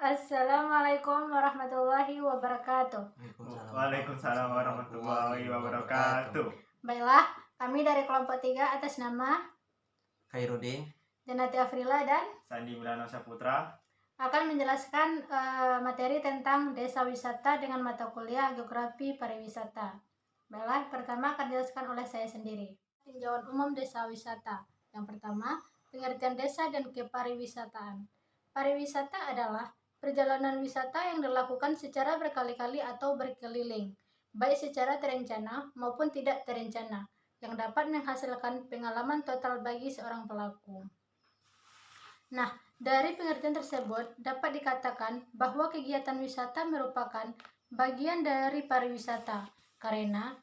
Assalamualaikum warahmatullahi wabarakatuh. Waalaikumsalam warahmatullahi wabarakatuh. Baiklah, kami dari kelompok 3 atas nama Khairuddin, Janati Afrila dan Sandi Milano Saputra akan menjelaskan materi tentang desa wisata dengan mata kuliah Geografi Pariwisata. Baiklah, pertama akan dijelaskan oleh saya sendiri. Tinjauan umum desa wisata. Yang pertama, pengertian desa dan kepariwisataan. Pariwisata adalah perjalanan wisata yang dilakukan secara berkali-kali atau berkeliling, baik secara terencana maupun tidak terencana, yang dapat menghasilkan pengalaman total bagi seorang pelaku. Nah, dari pengertian tersebut dapat dikatakan bahwa kegiatan wisata merupakan bagian dari pariwisata, karena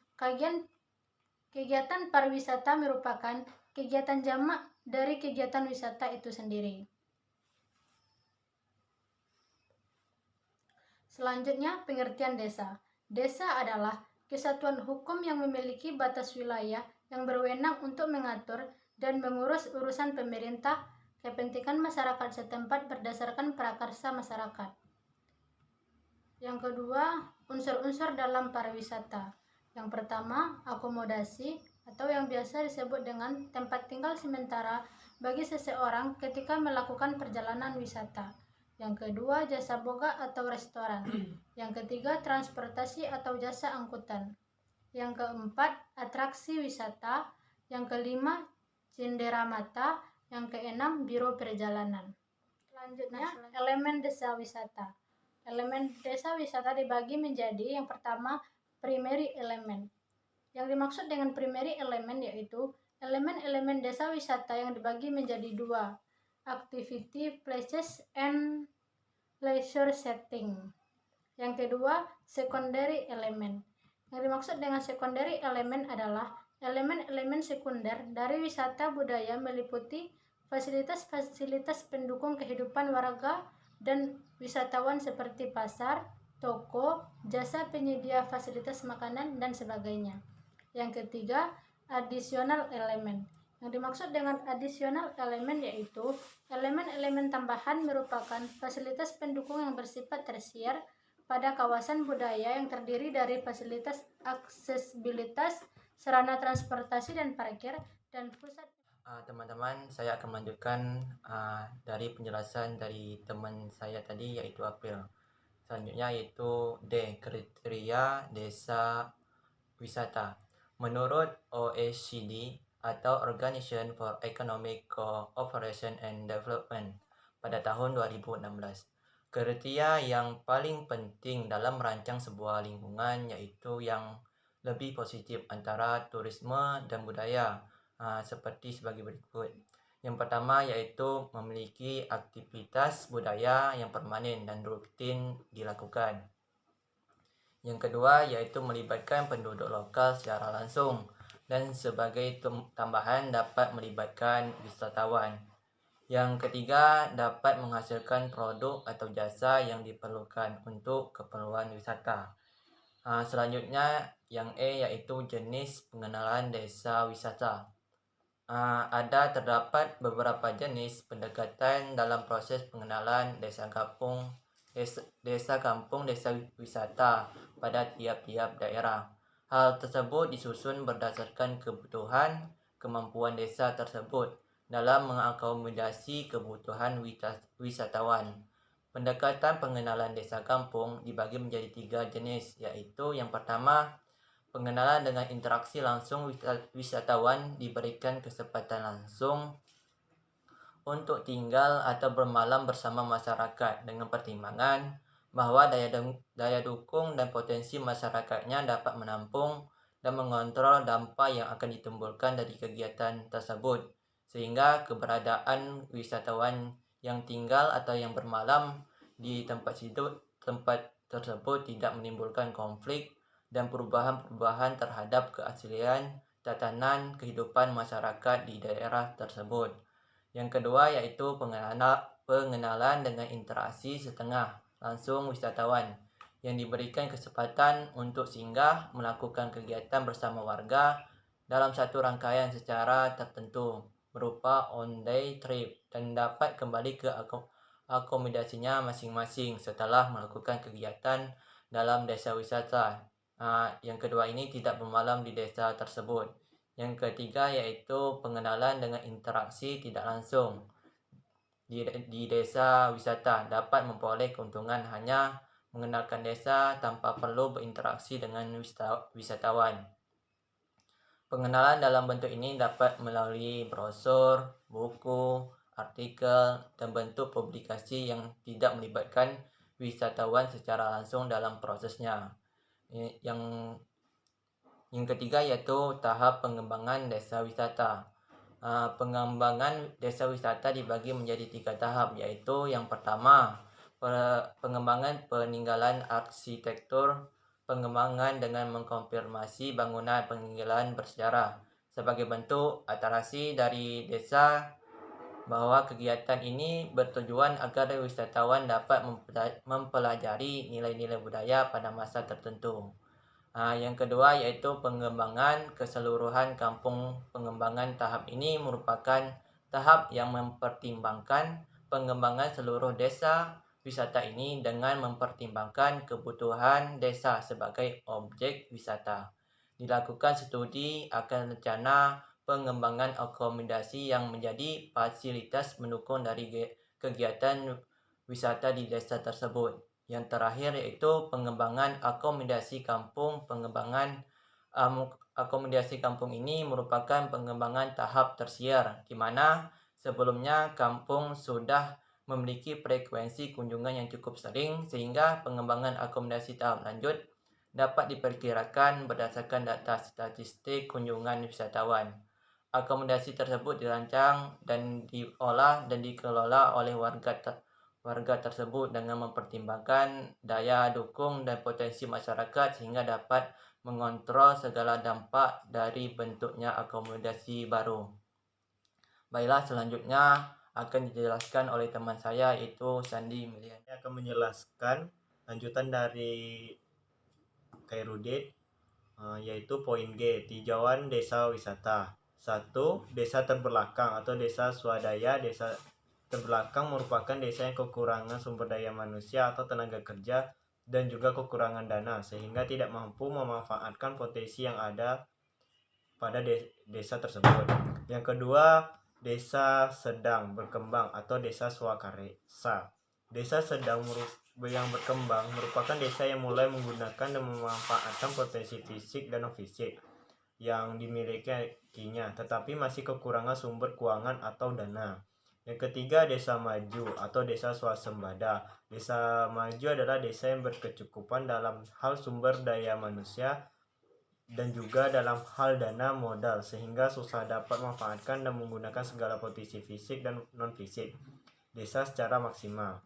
kegiatan pariwisata merupakan kegiatan jamak dari kegiatan wisata itu sendiri. Selanjutnya, pengertian desa. Desa adalah kesatuan hukum yang memiliki batas wilayah yang berwenang untuk mengatur dan mengurus urusan pemerintah, kepentingan masyarakat setempat berdasarkan prakarsa masyarakat. Yang kedua, unsur-unsur dalam pariwisata. Yang pertama, akomodasi atau yang biasa disebut dengan tempat tinggal sementara bagi seseorang ketika melakukan perjalanan wisata. Yang kedua, jasa boga atau restoran. Yang ketiga, transportasi atau jasa angkutan. Yang keempat, atraksi wisata. Yang kelima, cenderamata. Yang keenam, biro perjalanan. Selanjutnya, elemen desa wisata. Elemen desa wisata dibagi menjadi yang pertama, primary element. Yang dimaksud dengan primary element yaitu elemen-elemen desa wisata yang dibagi menjadi dua, activity places and leisure setting. Yang kedua, secondary element. Yang dimaksud dengan secondary element adalah elemen-elemen sekunder dari wisata budaya meliputi fasilitas-fasilitas pendukung kehidupan warga dan wisatawan seperti pasar, toko, jasa penyedia fasilitas makanan, dan sebagainya. Yang ketiga, additional element. Yang dimaksud dengan additional element yaitu elemen-elemen tambahan merupakan fasilitas pendukung yang bersifat tersier pada kawasan budaya yang terdiri dari fasilitas aksesibilitas, sarana transportasi dan parkir, dan pusat. Teman-teman, saya akan melanjutkan dari penjelasan dari teman saya tadi yaitu April. Selanjutnya yaitu D, kriteria desa wisata. Menurut OECD atau Organization for Economic Cooperation and Development pada tahun 2016, kriteria yang paling penting dalam merancang sebuah lingkungan yaitu yang lebih positif antara turisme dan budaya, seperti sebagai berikut. Yang pertama yaitu memiliki aktivitas budaya yang permanen dan rutin dilakukan. Yang kedua yaitu melibatkan penduduk lokal secara langsung, dan sebagai tambahan dapat melibatkan wisatawan. Yang ketiga dapat menghasilkan produk atau jasa yang diperlukan untuk keperluan wisata. Selanjutnya yang E yaitu jenis pengenalan desa wisata. Terdapat beberapa jenis pendekatan dalam proses pengenalan desa kampung, desa wisata pada tiap-tiap daerah. Hal tersebut disusun berdasarkan kebutuhan, kemampuan desa tersebut dalam mengakomodasi kebutuhan wisatawan. Pendekatan pengenalan desa kampung dibagi menjadi 3 jenis, yaitu yang pertama, pengenalan dengan interaksi langsung. Wisatawan diberikan kesempatan langsung untuk tinggal atau bermalam bersama masyarakat dengan pertimbangan bahwa daya dukung dan potensi masyarakatnya dapat menampung dan mengontrol dampak yang akan ditimbulkan dari kegiatan tersebut, sehingga keberadaan wisatawan yang tinggal atau yang bermalam di tempat tersebut tidak menimbulkan konflik dan perubahan terhadap keaslian tatanan kehidupan masyarakat di daerah tersebut. Yang kedua yaitu pengenalan dengan interaksi setengah langsung wisatawan yang diberikan kesempatan untuk singgah melakukan kegiatan bersama warga dalam satu rangkaian secara tertentu berupa on day trip dan dapat kembali ke akomodasinya masing-masing setelah melakukan kegiatan dalam desa wisata. Yang kedua ini tidak bermalam di desa tersebut. Yang ketiga yaitu pengenalan dengan interaksi tidak langsung di desa wisata dapat memperoleh keuntungan hanya mengenalkan desa tanpa perlu berinteraksi dengan wisatawan. Pengenalan dalam bentuk ini dapat melalui brosur, buku, artikel, dan bentuk publikasi yang tidak melibatkan wisatawan secara langsung dalam prosesnya. Yang ketiga yaitu tahap pengembangan desa wisata. Pengembangan desa wisata dibagi menjadi 3 tahap, yaitu yang pertama pengembangan peninggalan arsitektur, pengembangan dengan mengkonfirmasi bangunan peninggalan bersejarah sebagai bentuk atraksi dari desa, bahwa kegiatan ini bertujuan agar wisatawan dapat mempelajari nilai-nilai budaya pada masa tertentu. Yang kedua yaitu pengembangan keseluruhan kampung. Pengembangan tahap ini merupakan tahap yang mempertimbangkan pengembangan seluruh desa wisata ini dengan mempertimbangkan kebutuhan desa sebagai objek wisata. Dilakukan studi akan rencana pengembangan akomodasi yang menjadi fasilitas mendukung dari kegiatan wisata di desa tersebut. Yang terakhir yaitu pengembangan akomodasi kampung. Pengembangan akomodasi kampung ini merupakan pengembangan tahap tersier, di mana sebelumnya kampung sudah memiliki frekuensi kunjungan yang cukup sering, sehingga pengembangan akomodasi tahap lanjut dapat diperkirakan berdasarkan data statistik kunjungan wisatawan. Akomodasi tersebut dirancang dan diolah dan dikelola oleh warga tersebut dengan mempertimbangkan daya dukung dan potensi masyarakat sehingga dapat mengontrol segala dampak dari bentuknya akomodasi baru. Baiklah, selanjutnya akan dijelaskan oleh teman saya yaitu Sandi Milian. Saya akan menjelaskan lanjutan dari Khairudin, yaitu poin G, tinjauan desa wisata. 1. Desa terbelakang atau desa swadaya. Desa terbelakang merupakan desa yang kekurangan sumber daya manusia atau tenaga kerja dan juga kekurangan dana sehingga tidak mampu memanfaatkan potensi yang ada pada desa tersebut. Yang kedua, desa sedang berkembang atau desa swakarsa. Desa sedang yang berkembang merupakan desa yang mulai menggunakan dan memanfaatkan potensi fisik dan non-fisik yang dimilikinya, tetapi masih kekurangan sumber keuangan atau dana. Yang ketiga, desa maju atau desa swasembada. Desa maju adalah desa yang berkecukupan dalam hal sumber daya manusia dan juga dalam hal dana modal sehingga susah dapat memanfaatkan dan menggunakan segala potensi fisik dan non-fisik desa secara maksimal.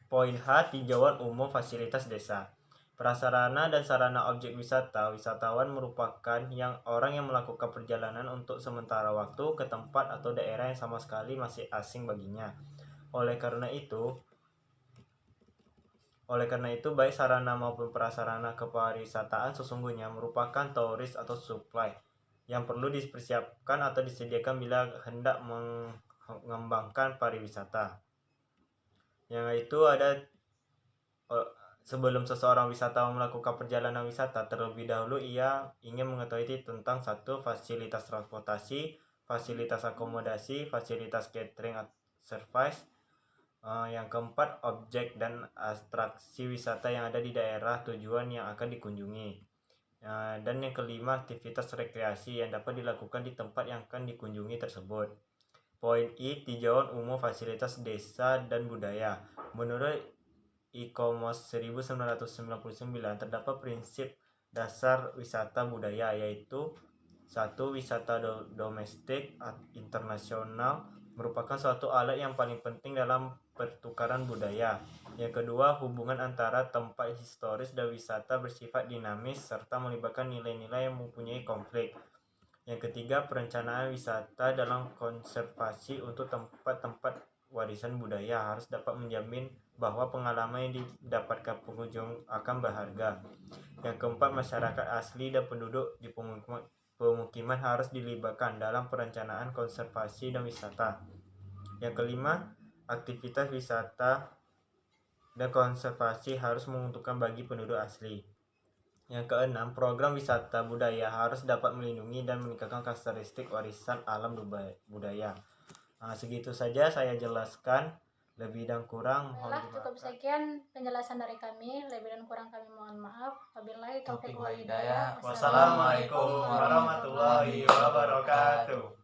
Poin H, tinjauan umum fasilitas desa. Prasarana dan sarana objek wisata. Wisatawan merupakan orang yang melakukan perjalanan untuk sementara waktu ke tempat atau daerah yang sama sekali masih asing baginya. Oleh karena itu baik sarana maupun prasarana kepariwisataan sesungguhnya merupakan tourist atau supply yang perlu dipersiapkan atau disediakan bila hendak mengembangkan pariwisata. Yang itu ada sebelum seseorang wisatawan melakukan perjalanan wisata, terlebih dahulu ia ingin mengetahui tentang 1. Fasilitas transportasi, fasilitas akomodasi, fasilitas catering service. Yang keempat, objek dan atraksi wisata yang ada di daerah tujuan yang akan dikunjungi. Dan yang kelima, aktivitas rekreasi yang dapat dilakukan di tempat yang akan dikunjungi tersebut. Poin I, tinjauan umum fasilitas desa dan budaya. Menurut ICOMOS 1999 terdapat prinsip dasar wisata budaya, yaitu 1. Wisata domestik internasional merupakan suatu alat yang paling penting dalam pertukaran budaya. Yang kedua, hubungan antara tempat historis dan wisata bersifat dinamis serta melibatkan nilai-nilai yang mempunyai konflik. Yang ketiga, perencanaan wisata dalam konservasi untuk tempat-tempat warisan budaya harus dapat menjamin bahwa pengalaman yang didapatkan pengunjung akan berharga. Yang keempat, masyarakat asli dan penduduk di pemukiman harus dilibatkan dalam perencanaan konservasi dan wisata. Yang kelima, aktivitas wisata dan konservasi harus menguntungkan bagi penduduk asli. Yang keenam, program wisata budaya harus dapat melindungi dan meningkatkan karakteristik warisan alam budaya. Nah, segitu saja saya jelaskan. Lebih dan kurang mohon Baiklah, cukup dimaafkan. sekian penjelasan dari kami. Lebih dan kurang kami mohon maaf. Wabillahi taufiq wal hidayah. hidayah. Wassalamualaikum warahmatullahi wabarakatuh.